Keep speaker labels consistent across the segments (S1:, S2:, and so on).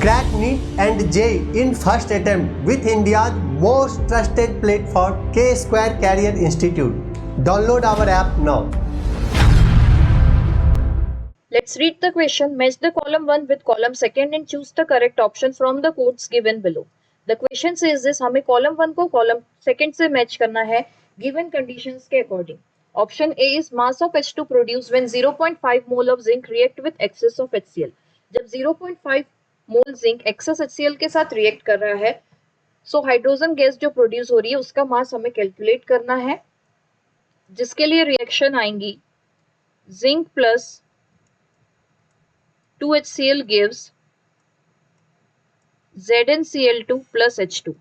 S1: Crack NEET and JEE in first attempt with India's most trusted platform, K-Square Career Institute. Download our app now.
S2: Let's read the question. Match the column 1 with column 2 and choose the correct option from the codes given below. The question says this, हमें column 1 को column 2 से match करना है given conditions के according. Option A is mass of H2 produced when 0.5 mole of zinc react with excess of HCl. जब 0.5 मोल zinc access HCl के साथ react कर रहा है, सो हाइड्रोजन गैस जो प्रोड्यूस हो रही है उसका मास हमें कैलकुलेट करना है, जिसके लिए रिएक्शन आएंगी zinc plus 2HCl gives ZnCl2 plus H2.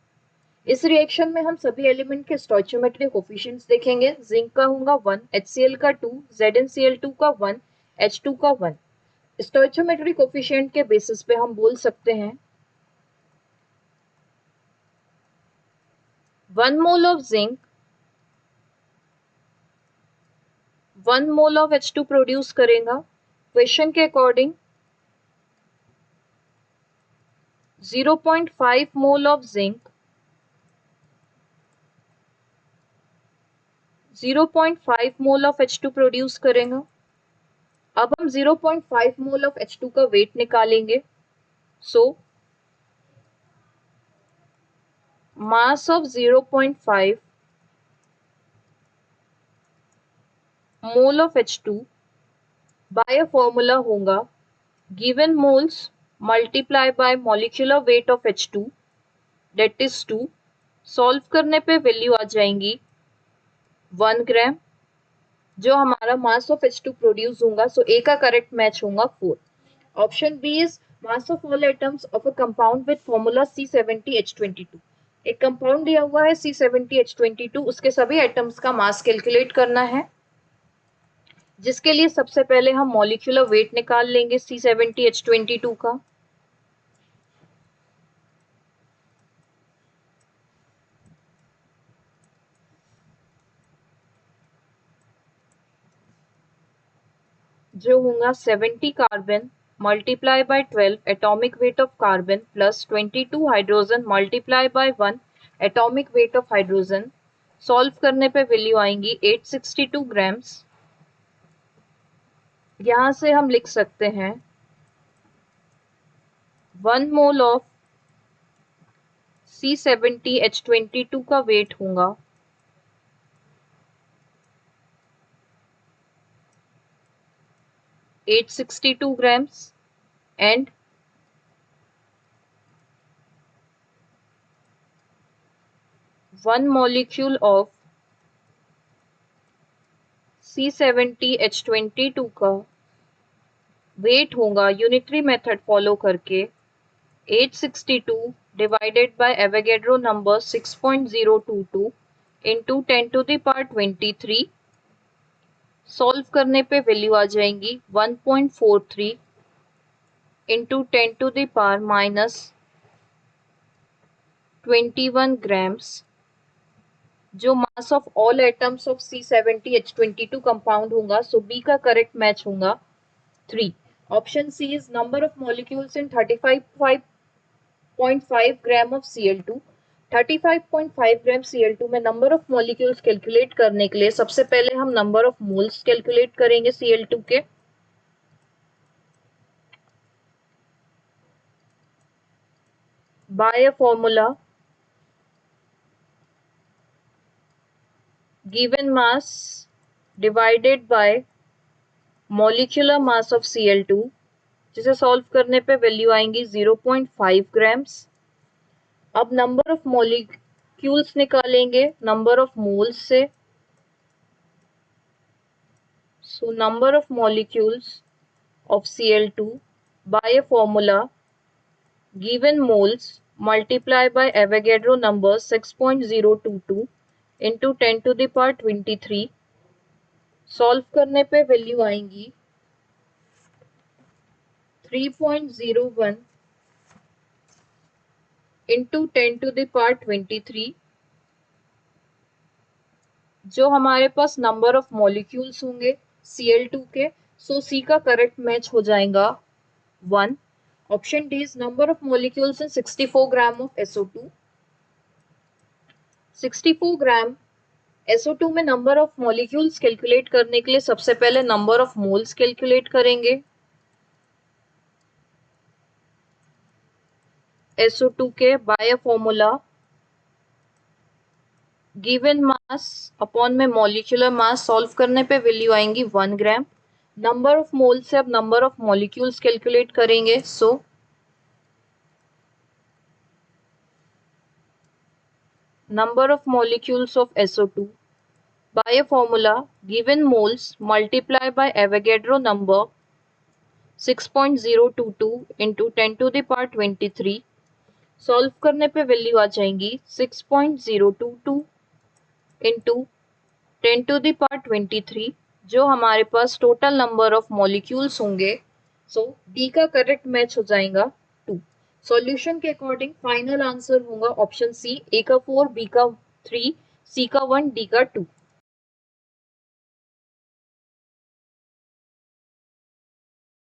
S2: इस रिएक्शन में हम सभी एलिमेंट के स्टोइचियोमेट्रिक कोफिशिएंट्स देखेंगे. जिंक का होगा 1, HCl का 2, ZnCl2 का 1, H2 का 1. स्टोइचियोमेट्रिक कोफिशिएंट के बेसिस पे हम बोल सकते हैं 1 mole of zinc 1 mole of H2 produce करेगा. क्वेश्चन के according 0.5 mole of zinc 0.5 mole of H2 produce करेगा. अब हम 0.5 मोल ऑफ H2 का वेट निकालेंगे. So mass of 0.5 mole of H2 by a formula होगा given moles multiply by molecular weight of H2 that is 2. Solve करने पे value आ जाएंगी 1 ग्राम, जो हमारा मास ऑफ H2 प्रोड्यूस होगा. सो ए का करेक्ट मैच होगा 4. Option B is mass of all atoms of a compound with formula C70H22. एक compound दिया हुआ है C70H22, उसके सभी एटम्स का मास कैलकुलेट करना है, जिसके लिए सबसे पहले हम मॉलिक्यूलर वेट निकाल लेंगे C70H22 का. जो होगा 70 carbon multiply by 12 atomic weight of carbon plus 22 hydrogen multiply by 1 atomic weight of hydrogen. Solve करने पे वैल्यू आएंगी 862 ग्राम्स. यहां से हम लिख सकते हैं 1 मोल ऑफ C70H22 का वेट होगा 862 grams and 1 molecule of C70H22 का वेट होगा यूनिटरी मेथड फॉलो करके 862 divided by Avogadro number 6.022 into 10⁻23. Solve करने पे वैल्यू आ जाएंगी 1.43 इंटू 10⁻21 ग्राम्स, जो mass of all atoms of C70H22 compound होगा. सो बी का करेक्ट मैच होगा 3. Option C is number of molecules in 35.5 gram of Cl2. 35.5 gram Cl2 में number of molecules calculate करने के लिए सबसे पहले हम नंबर ऑफ मोल्स कैलकुलेट करेंगे Cl2 के. By a formula given mass divided by molecular mass of Cl2, जिसे सॉल्व करने पे वैल्यू आएंगी 0.5 ग्राम्स. अब नंबर ऑफ मॉलिक्यूल्स निकालेंगे नंबर ऑफ मोल्स से. So number of molecules of Cl2 by a formula given moles multiply by Avogadro number 6.022 into 10⁻23. Solve करने पे value आएंगी 3.01 इंटू 10⁻23, जो हमारे पास नंबर ऑफ मॉलिक्यूल्स होंगे Cl2 के. सो सी का करेक्ट मैच हो जाएगा 1. Option D is number of molecules in 64 gram of SO2. 64 gram SO2 में नंबर ऑफ मॉलिक्यूल्स कैलकुलेट करने के लिए सबसे पहले नंबर ऑफ मोल्स कैलकुलेट करेंगे. SO2 के by formula given mass upon में मॉलिक्यूलर मास सॉल्व करने पे वैल्यू आएंगी 1 ग्राम. नंबर ऑफ मोल से अब नंबर ऑफ मॉलिक्यूल्स कैलकुलेट करेंगे. सो number of molecules of SO2 by a formula given moles multiply by Avogadro number 6.022 into 10 to the power 23. Solve करने पे value आ जाएंगी 6.022 into 10 to the power 23, जो हमारे पास total number of molecules होंगे. सो D का correct match हो जाएगा 2. Solution के अकॉर्डिंग फाइनल आंसर होगा ऑप्शन सी, ए का 4, बी का 3, सी का 1, डी का 2.